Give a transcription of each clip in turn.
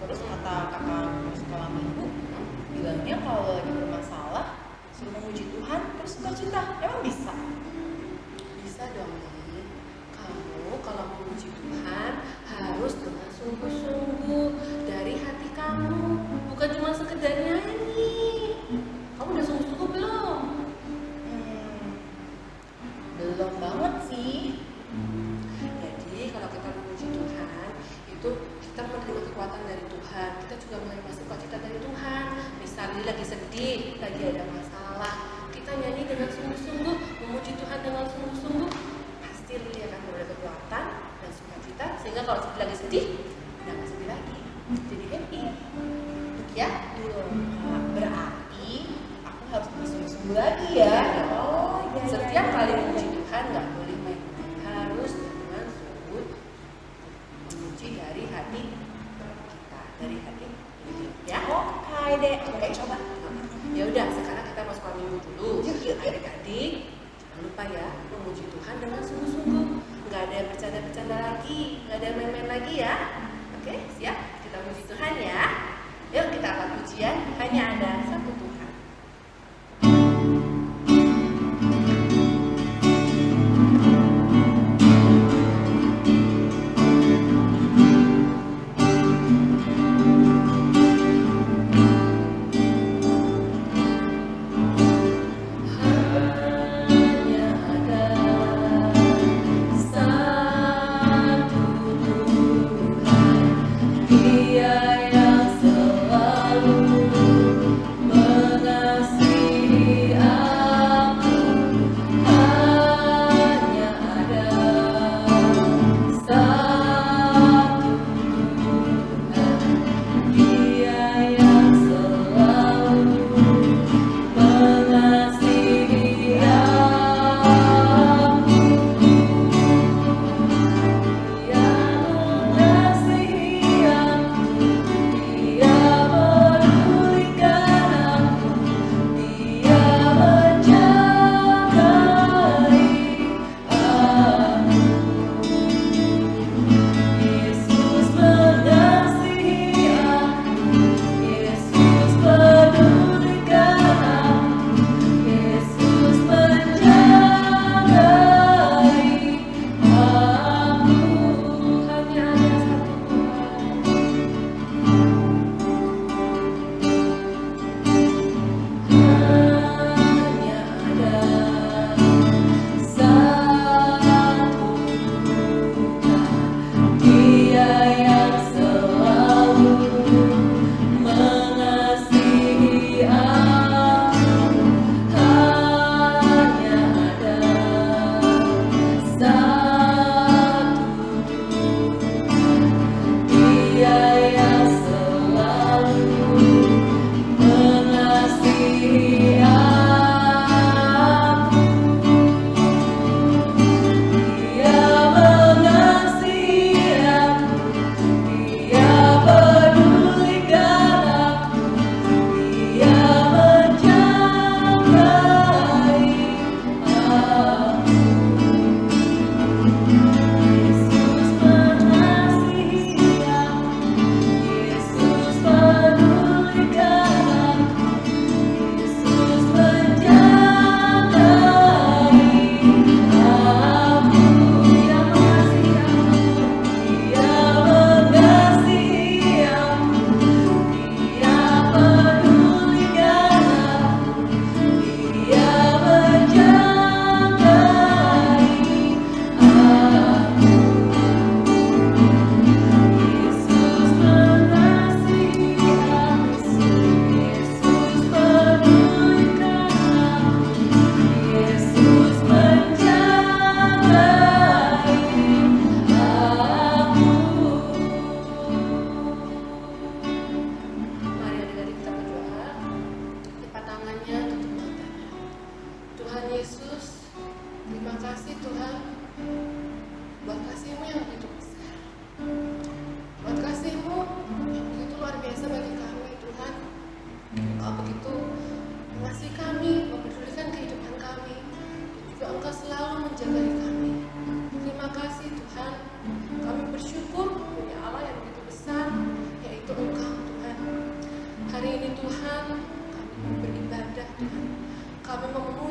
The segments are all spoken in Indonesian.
Terus kata kakak sekolah minggu bilangnya kalau lagi bermasalah suruh memuji Tuhan terus sukacita. Emang bisa? Bisa dong nih. Kamu kalau memuji Tuhan harus dengan sungguh-sungguh dari hati kamu, bukan cuma sekedar nyanyi. Kamu udah sungguh-sungguh belum? Belum banget sih. Jadi kalau kita memuji Tuhan itu kita menerima kekuatan dari Tuhan. Kita juga menerima sukacita dari Tuhan. Misalnya lagi sedih, lagi ada masalah, kita nyanyi dengan sungguh-sungguh, memuji Tuhan dengan sungguh-sungguh, pasti Lili akan berada kekuatan dan sukacita, sehingga kalau lagi sedih, udah gak sedih lagi, jadi happy. Ya? Berarti aku harus bersungguh-sungguh lagi ya. Oh iya. Setiap kali memuji Tuhan nggak boleh main-main, harus dengan sungguh memuji dari hati kita, dari hati Lili. Ya? Oke deh, oke coba. Ya udah, sekarang kita masuk ke minggu dulu. Yuk. Adik-adik, jangan lupa ya memuji Tuhan dengan sungguh-sungguh. Nggak ada bercanda-bercanda lagi, nggak ada main-main lagi ya. Oke, siap? Kita puji Tuhan ya. Yuk kita akan pujian hanya ada satu Tuhan.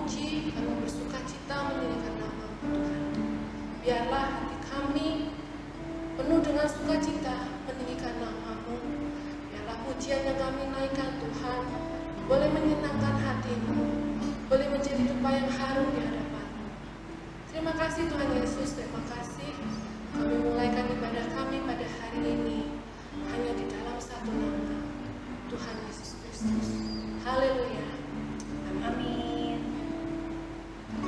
memuji, kami bersuka cita menyanyikan nama Tuhan. Biarlah hati kami penuh dengan sukacita meninggikan nama-Mu. Biarlah pujian yang kami naikkan Tuhan boleh menyenangkan hati-Mu, boleh menjadi tumpah yang harum di hadapan-Mu. Terima kasih Tuhan Yesus, terima kasih kami mulaikan ibadah kami pada hari ini hanya di dalam satu nama, Tuhan Yesus Kristus. Haleluya. Amin.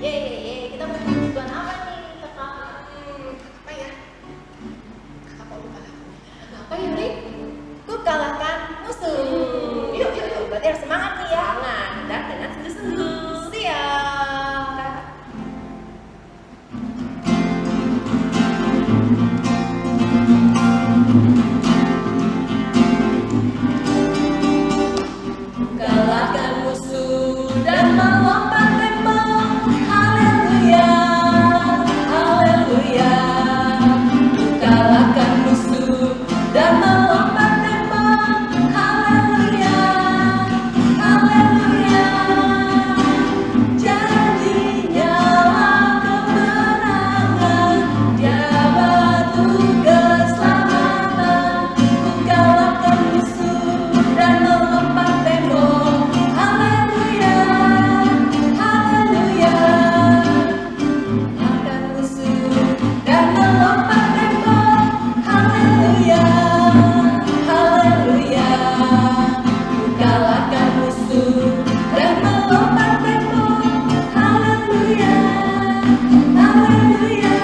Yeay, kita mau kebutuhan apa nih, kakak? Apa ya? Apa lupa lagunya? Apa ya, Rik? Ku kalahkan musuh. Yuk, berarti harus semangat nih ya. Semangat dan dengan sungguh-sungguh. Siap. Kalahkan musuh dan melompat tembok. Haleluya, haleluya. Kalahkan musuh dan melompat tembok. Haleluya, haleluya. Janjinya kemenangan, Dia batu keselamatan. Ku kalahkan musuh dan melompat tembok. Haleluya, haleluya. Kalahkan musuh dan melompat tembok. Haleluya, haleluya. Ku kalahkan musuh dan melompat tembok. Haleluya, haleluya.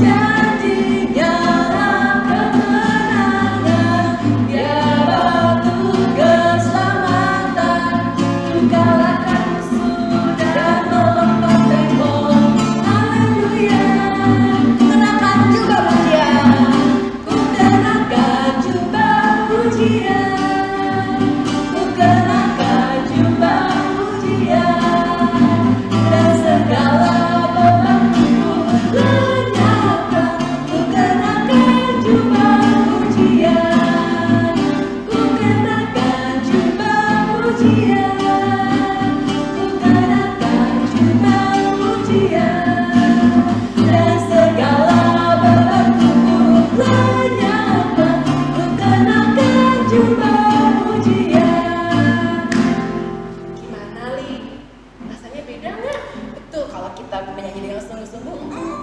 Janjinya kemenangan, Dia batu keselamatan. Ku kalahkan musuh dan melompat tembok. Haleluya. Kenakan juga pujian, ku kenakan jubah pujian, ku kenakan jubah pujian, dan segala bebanku lenyapkan. Ku kenakan jubah pujian, ku kenakan jubah pujian, ku kenakan jubah pujian, dan segala bebanku lenyapkan. Ku kenakan jubah pujian. Gimana Li? Rasanya beda nggak? Betul, kalau kita menyanyi dengan sungguh-sungguh,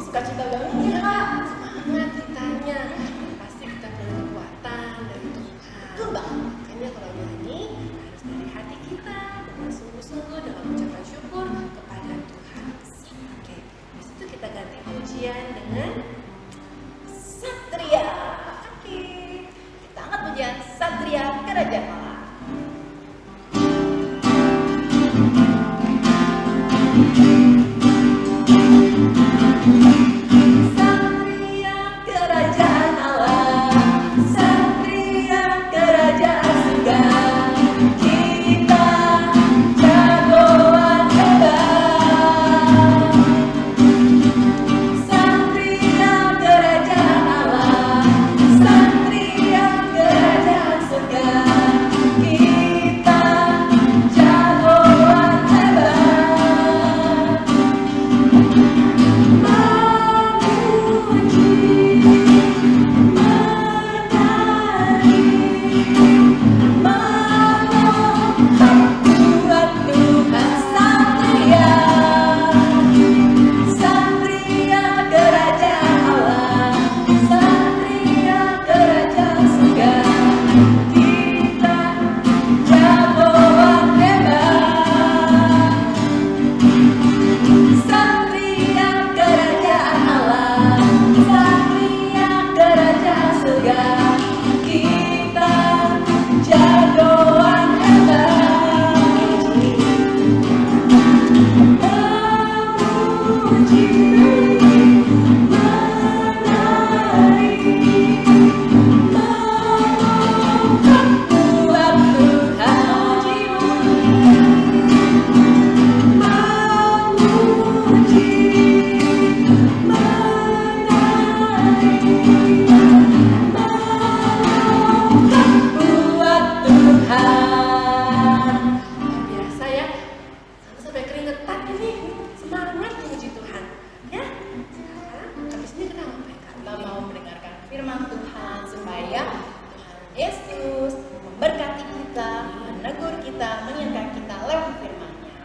sukacita banget ya, Kak. Semangat kitanya. Pasti kita punya kekuatan dari Tuhan. Betul banget. Makanya kalau nyanyi harus dari hati kita dengan sungguh-sungguh dengan ucapan syukur kepada Tuhan. Oke, di situ kita ganti pujian dengan Satria. Oke. Kita angkat pujian Satria Kerajaan Allah. Satria Kerajaan Allah, Satria Kerajaan Surga. Kita jagoan hebat. Satria Kerajaan Allah, Satria Kerajaan Surga. Yesus memberkati kita, menegur kita, mengingatkan kita lewat firman-Nya.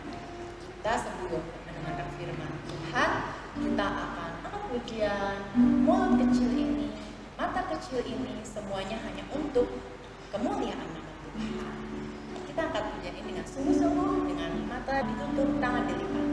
Kita sebelum mendengarkan firman Tuhan, kita akan angkat pujian, mulut kecil ini, mata kecil ini, semuanya hanya untuk kemuliaan nama Tuhan. Kita angkat pujian ini dengan sungguh-sungguh, dengan mata ditutup, tangan dilipat.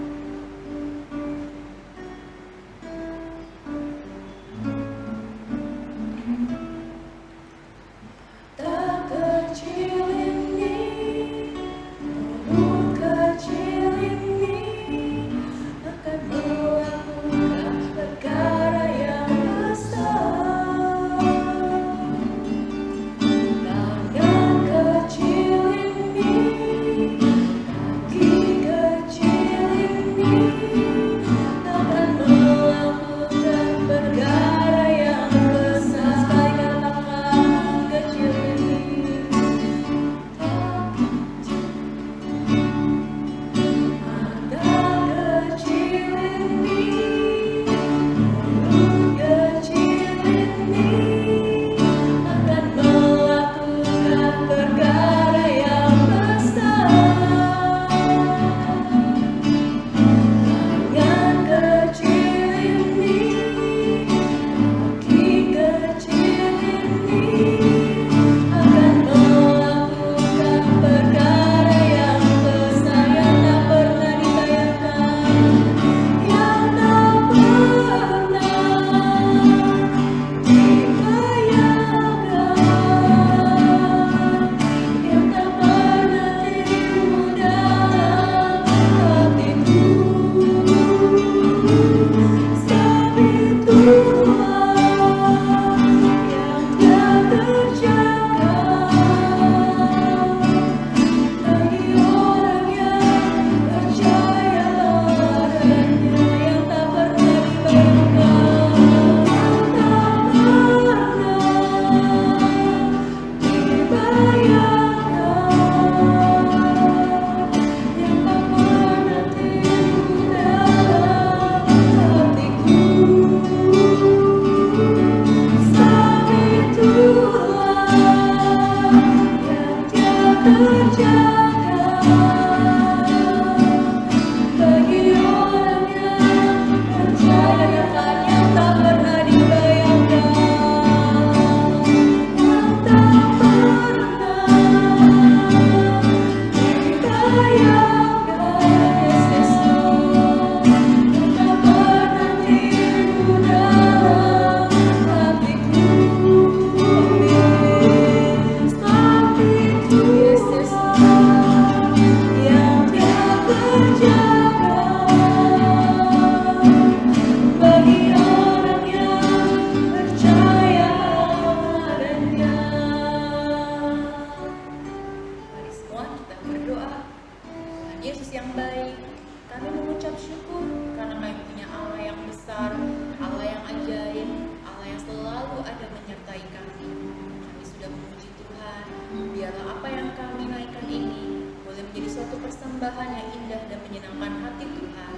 Persembahan yang indah dan menyenangkan hati Tuhan.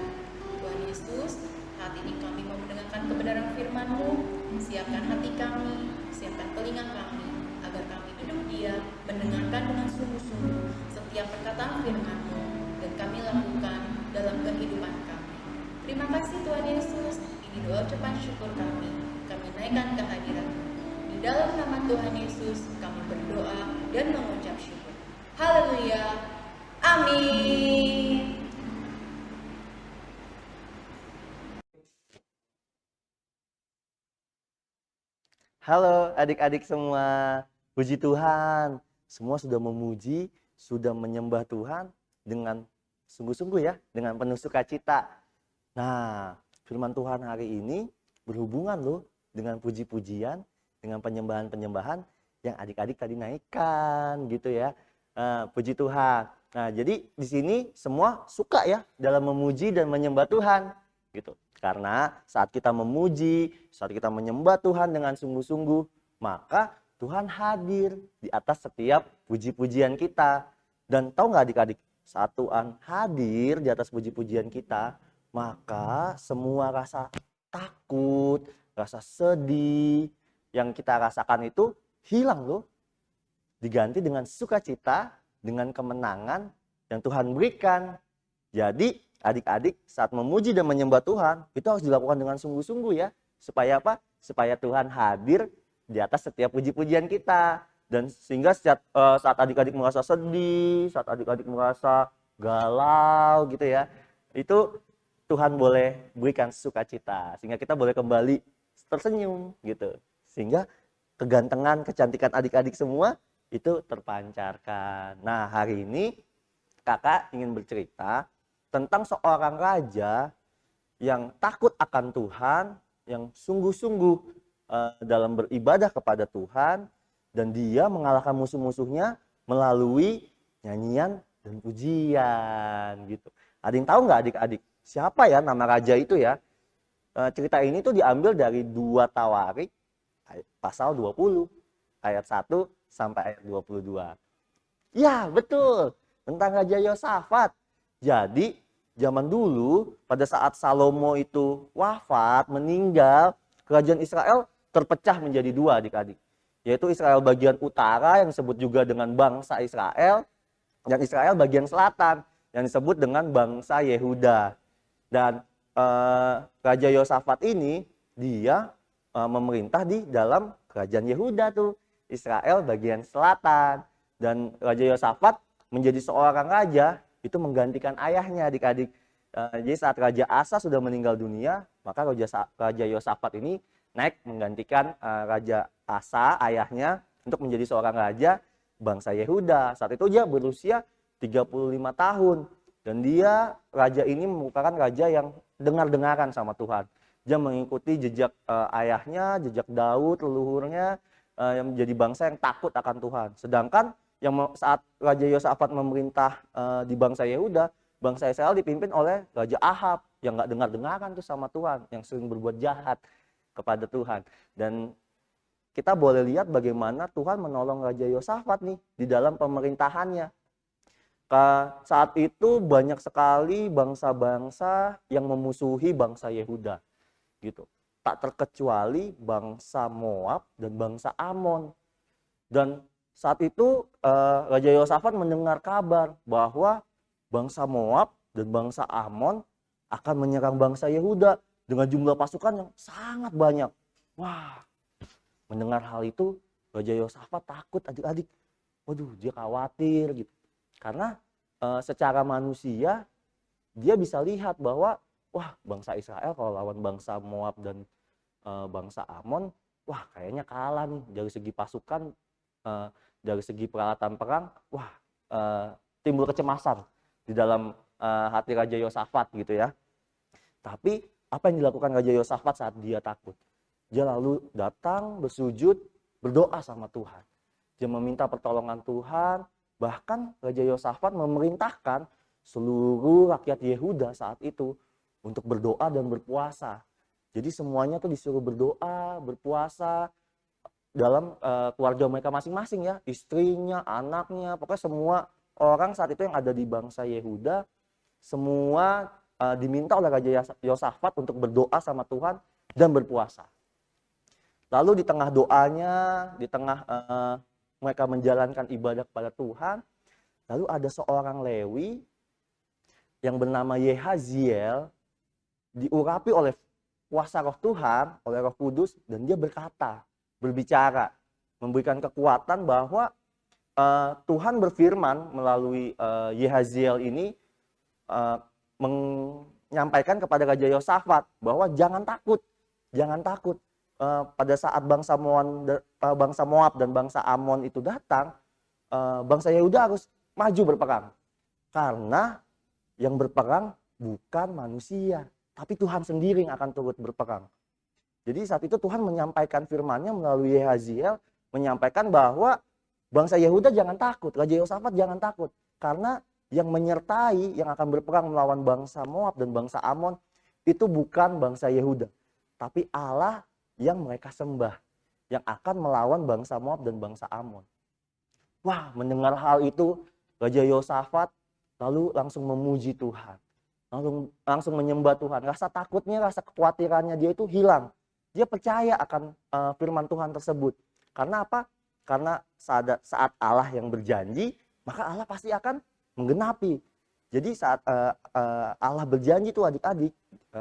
Tuhan Yesus, saat ini kami mau mendengarkan kebenaran firman-Mu. Siapkan hati kami, siapkan telinga kami, agar kami duduk diam, mendengarkan dengan sungguh-sungguh setiap perkataan firman-Mu, dan kami lakukan dalam kehidupan kami. Terima kasih Tuhan Yesus, ini doa ucapan syukur kami naikkan ke hadirat-Mu. Di dalam nama Tuhan Yesus, kami berdoa dan mengucap syukur. Haleluya. Amin. Halo adik-adik semua, puji Tuhan. Semua sudah memuji, sudah menyembah Tuhan dengan sungguh-sungguh ya, dengan penuh sukacita. Nah, firman Tuhan hari ini berhubungan loh dengan puji-pujian, dengan penyembahan-penyembahan yang adik-adik tadi naikkan gitu ya. Puji Tuhan. Nah, jadi di sini semua suka ya dalam memuji dan menyembah Tuhan gitu. Karena saat kita memuji, saat kita menyembah Tuhan dengan sungguh-sungguh, maka Tuhan hadir di atas setiap puji-pujian kita. Dan tahu nggak adik-adik, saat Tuhan hadir di atas puji-pujian kita, maka semua rasa takut, rasa sedih yang kita rasakan itu hilang loh. diganti dengan sukacita, dengan kemenangan yang Tuhan berikan. Jadi adik-adik saat memuji dan menyembah Tuhan itu harus dilakukan dengan sungguh-sungguh ya. Supaya apa? Supaya Tuhan hadir di atas setiap puji-pujian kita. Dan sehingga saat adik-adik merasa sedih, saat adik-adik merasa galau gitu ya, itu Tuhan boleh berikan sukacita. Sehingga kita boleh kembali tersenyum gitu. Sehingga kegantengan, kecantikan adik-adik semua itu terpancarkan. Nah, hari ini kakak ingin bercerita tentang seorang raja yang takut akan Tuhan, yang sungguh-sungguh dalam beribadah kepada Tuhan, dan dia mengalahkan musuh-musuhnya melalui nyanyian dan pujian gitu. Ada yang tahu nggak adik-adik? Siapa ya nama raja itu ya? Cerita ini tuh diambil dari 2 Tawarik pasal 20 ayat 1 sampai ayat 22. Ya, betul. Tentang Raja Yosafat. Jadi, zaman dulu pada saat Salomo itu wafat, meninggal, kerajaan Israel terpecah menjadi 2 adik-adik. Yaitu Israel bagian utara yang disebut juga dengan bangsa Israel, dan Israel bagian selatan yang disebut dengan bangsa Yehuda. Dan Raja Yosafat ini dia memerintah di dalam kerajaan Yehuda tuh, Israel bagian selatan. Dan Raja Yosafat menjadi seorang raja itu menggantikan ayahnya adik-adik. Jadi saat Raja Asa sudah meninggal dunia, maka Raja Yosafat ini naik menggantikan Raja Asa ayahnya untuk menjadi seorang raja bangsa Yehuda. Saat itu dia berusia 35 tahun. Dan dia, raja ini merupakan raja yang dengar-dengaran sama Tuhan. Dia mengikuti jejak ayahnya, jejak Daud, leluhurnya, yang menjadi bangsa yang takut akan Tuhan. Sedangkan yang saat Raja Yosafat memerintah di bangsa Yehuda, bangsa Israel dipimpin oleh Raja Ahab yang nggak dengar-dengaran tuh sama Tuhan, yang sering berbuat jahat kepada Tuhan. Dan kita boleh lihat bagaimana Tuhan menolong Raja Yosafat nih di dalam pemerintahannya. Saat itu banyak sekali bangsa-bangsa yang memusuhi bangsa Yehuda gitu. Tak terkecuali bangsa Moab dan bangsa Amon. Dan saat itu Raja Yosafat mendengar kabar bahwa bangsa Moab dan bangsa Amon akan menyerang bangsa Yehuda dengan jumlah pasukan yang sangat banyak. Wah, mendengar hal itu Raja Yosafat takut adik-adik. Waduh, dia khawatir gitu. Karena secara manusia dia bisa lihat bahwa wah, bangsa Israel kalau lawan bangsa Moab dan bangsa Amon, wah kayaknya kalah nih dari segi pasukan, dari segi peralatan perang. Wah, timbul kecemasan di dalam hati Raja Yosafat gitu ya. Tapi apa yang dilakukan Raja Yosafat saat dia takut? Dia lalu datang bersujud, berdoa sama Tuhan. Dia meminta pertolongan Tuhan. Bahkan Raja Yosafat memerintahkan seluruh rakyat Yehuda saat itu untuk berdoa dan berpuasa. Jadi semuanya tuh disuruh berdoa, berpuasa dalam keluarga mereka masing-masing ya, istrinya, anaknya, pokoknya semua orang saat itu yang ada di bangsa Yehuda, semua diminta oleh Raja Yosafat untuk berdoa sama Tuhan dan berpuasa. Lalu di tengah doanya, di tengah mereka menjalankan ibadah kepada Tuhan, lalu ada seorang Lewi yang bernama Yehaziel, diurapi oleh kuasa roh Tuhan, oleh Roh Kudus, dan dia berbicara, memberikan kekuatan bahwa Tuhan berfirman melalui Yehaziel ini, menyampaikan kepada Raja Yosafat bahwa jangan takut. Pada saat bangsa Moab dan bangsa Amon itu datang, bangsa Yehuda harus maju berperang. Karena yang berperang bukan manusia, tapi Tuhan sendiri yang akan turut berperang. Jadi saat itu Tuhan menyampaikan firman-Nya melalui Yehaziel, menyampaikan bahwa bangsa Yehuda jangan takut, Raja Yosafat jangan takut. Karena yang menyertai, yang akan berperang melawan bangsa Moab dan bangsa Amon, itu bukan bangsa Yehuda, tapi Allah yang mereka sembah, yang akan melawan bangsa Moab dan bangsa Amon. Wah, mendengar hal itu, Raja Yosafat lalu langsung memuji Tuhan, langsung menyembah Tuhan. Rasa takutnya, rasa kekhawatirannya dia itu hilang. Dia percaya akan firman Tuhan tersebut. Karena apa? Karena saat Allah yang berjanji, maka Allah pasti akan menggenapi. Jadi saat Allah berjanji tuh adik-adik,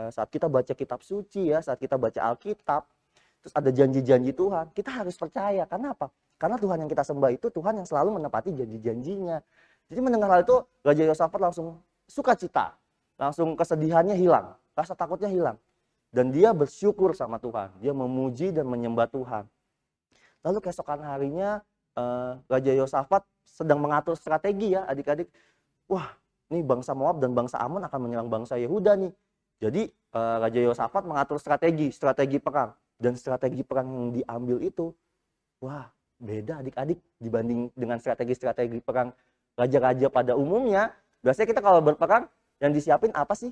saat kita baca kitab suci ya, saat kita baca Alkitab, terus ada janji-janji Tuhan, kita harus percaya. Karena apa? Karena Tuhan yang kita sembah itu Tuhan yang selalu menepati janji-janjinya. Jadi mendengar hal itu, Raja Yosafat langsung sukacita, langsung kesedihannya hilang, rasa takutnya hilang. Dan dia bersyukur sama Tuhan, dia memuji dan menyembah Tuhan. Lalu keesokan harinya Raja Yosafat sedang mengatur strategi ya adik-adik. Wah, ini bangsa Moab dan bangsa Amon akan menyerang bangsa Yehuda nih. Jadi Raja Yosafat mengatur strategi perang. Dan strategi perang yang diambil itu, wah beda adik-adik dibanding dengan strategi-strategi perang raja-raja pada umumnya. Biasanya kita kalau berperang yang disiapin apa sih?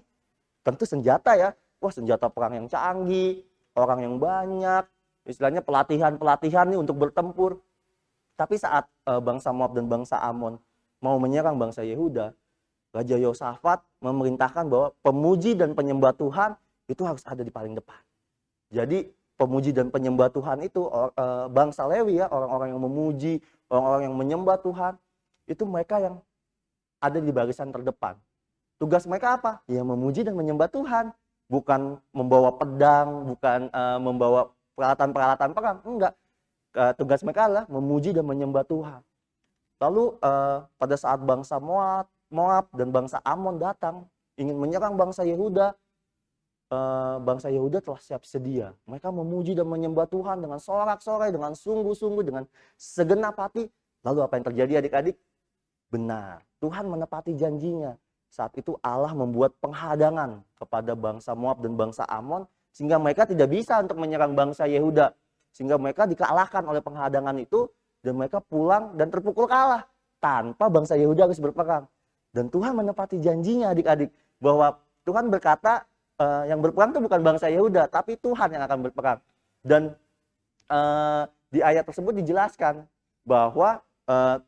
Tentu senjata ya. Wah, senjata perang yang canggih, orang yang banyak, istilahnya pelatihan nih untuk bertempur. Tapi saat bangsa Moab dan bangsa Amon mau menyerang bangsa Yehuda, Raja Yosafat memerintahkan bahwa pemuji dan penyembah Tuhan itu harus ada di paling depan. Jadi pemuji dan penyembah Tuhan itu bangsa Lewi ya, orang-orang yang memuji, orang-orang yang menyembah Tuhan, itu mereka yang ada di barisan terdepan. Tugas mereka apa? Ya memuji dan menyembah Tuhan. Bukan membawa pedang, bukan membawa peralatan-peralatan perang, enggak. Tugas mereka adalah memuji dan menyembah Tuhan. Lalu pada saat bangsa Moab dan bangsa Amon datang ingin menyerang bangsa Yehuda, bangsa Yehuda telah siap sedia. Mereka memuji dan menyembah Tuhan dengan sorak-sorai, dengan sungguh-sungguh, dengan segenap hati. Lalu apa yang terjadi adik-adik? Benar, Tuhan menepati janjinya. Saat itu Allah membuat penghadangan kepada bangsa Moab dan bangsa Amon sehingga mereka tidak bisa untuk menyerang bangsa Yehuda. Sehingga mereka dikalahkan oleh penghadangan itu dan mereka pulang dan terpukul kalah tanpa bangsa Yehuda harus berperang. Dan Tuhan menepati janjinya adik-adik bahwa Tuhan berkata yang berperang itu bukan bangsa Yehuda tapi Tuhan yang akan berperang. Dan di ayat tersebut dijelaskan bahwa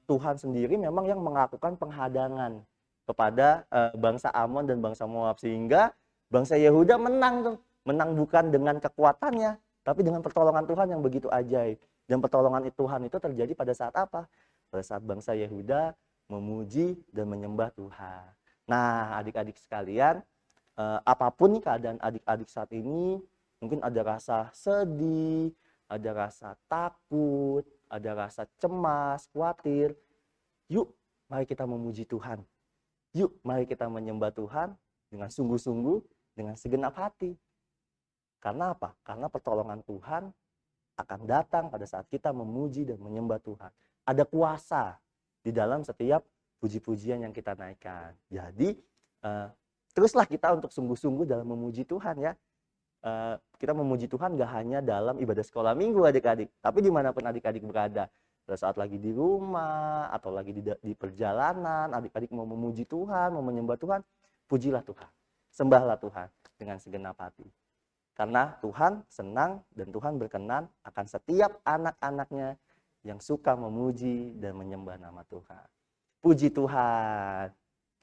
Tuhan sendiri memang yang melakukan penghadangan kepada bangsa Amon dan bangsa Moab sehingga bangsa Yehuda menang tuh. Menang bukan dengan kekuatannya tapi dengan pertolongan Tuhan yang begitu ajaib. Dan pertolongan Tuhan itu terjadi pada saat apa? Pada saat bangsa Yehuda memuji dan menyembah Tuhan. Nah, adik-adik sekalian, apapun nih keadaan adik-adik saat ini, mungkin ada rasa sedih, ada rasa takut, ada rasa cemas, khawatir. Yuk, mari kita memuji Tuhan. Yuk, mari kita menyembah Tuhan dengan sungguh-sungguh, dengan segenap hati. Karena apa? Karena pertolongan Tuhan akan datang pada saat kita memuji dan menyembah Tuhan. Ada kuasa di dalam setiap puji-pujian yang kita naikkan. Jadi, teruslah kita untuk sungguh-sungguh dalam memuji Tuhan ya. Kita memuji Tuhan gak hanya dalam ibadah sekolah minggu adik-adik, tapi dimanapun adik-adik berada. Pada saat lagi di rumah atau lagi di perjalanan, adik-adik mau memuji Tuhan, mau menyembah Tuhan, pujilah Tuhan, sembahlah Tuhan dengan segenap hati. Karena Tuhan senang dan Tuhan berkenan akan setiap anak-anaknya yang suka memuji dan menyembah nama Tuhan. Puji Tuhan.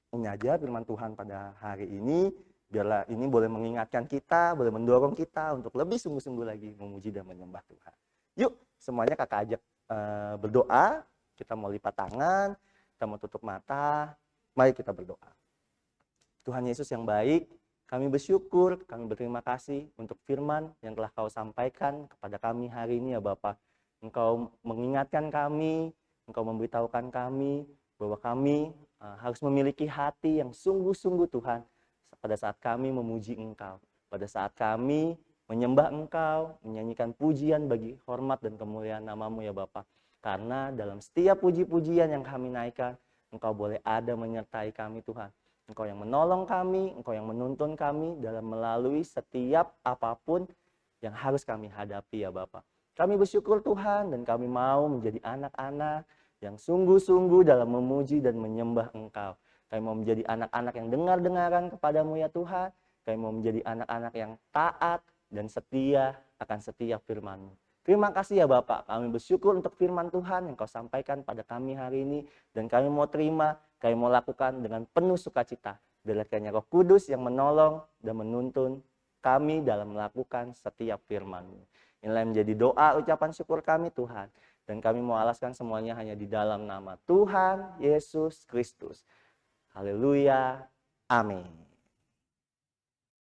Ini aja firman Tuhan pada hari ini. Biarlah ini boleh mengingatkan kita, boleh mendorong kita untuk lebih sungguh-sungguh lagi memuji dan menyembah Tuhan. Yuk, semuanya kakak ajak berdoa. Kita mau lipat tangan, kita mau tutup mata. Mari kita berdoa. Tuhan Yesus yang baik, kami bersyukur, kami berterima kasih untuk firman yang telah Kau sampaikan kepada kami hari ini ya Bapak. Engkau mengingatkan kami, Engkau memberitahukan kami bahwa kami harus memiliki hati yang sungguh-sungguh Tuhan pada saat kami memuji Engkau, pada saat kami menyembah Engkau, menyanyikan pujian bagi hormat dan kemuliaan nama-Mu ya Bapak. Karena dalam setiap puji-pujian yang kami naikkan, Engkau boleh ada menyertai kami Tuhan. Engkau yang menolong kami, Engkau yang menuntun kami dalam melalui setiap apapun yang harus kami hadapi ya Bapak. Kami bersyukur Tuhan dan kami mau menjadi anak-anak yang sungguh-sungguh dalam memuji dan menyembah Engkau. Kami mau menjadi anak-anak yang dengar-dengaran kepadamu ya Tuhan. Kami mau menjadi anak-anak yang taat dan setia akan setiap firman-Mu. Terima kasih ya Bapak, kami bersyukur untuk firman Tuhan yang Kau sampaikan pada kami hari ini. Dan kami mau terima, kami mau lakukan dengan penuh sukacita. Biarlah kiranya Roh Kudus yang menolong dan menuntun kami dalam melakukan setiap firman-Mu. Inilah yang menjadi doa ucapan syukur kami Tuhan. Dan kami mau alaskan semuanya hanya di dalam nama Tuhan Yesus Kristus. Haleluya. Amin.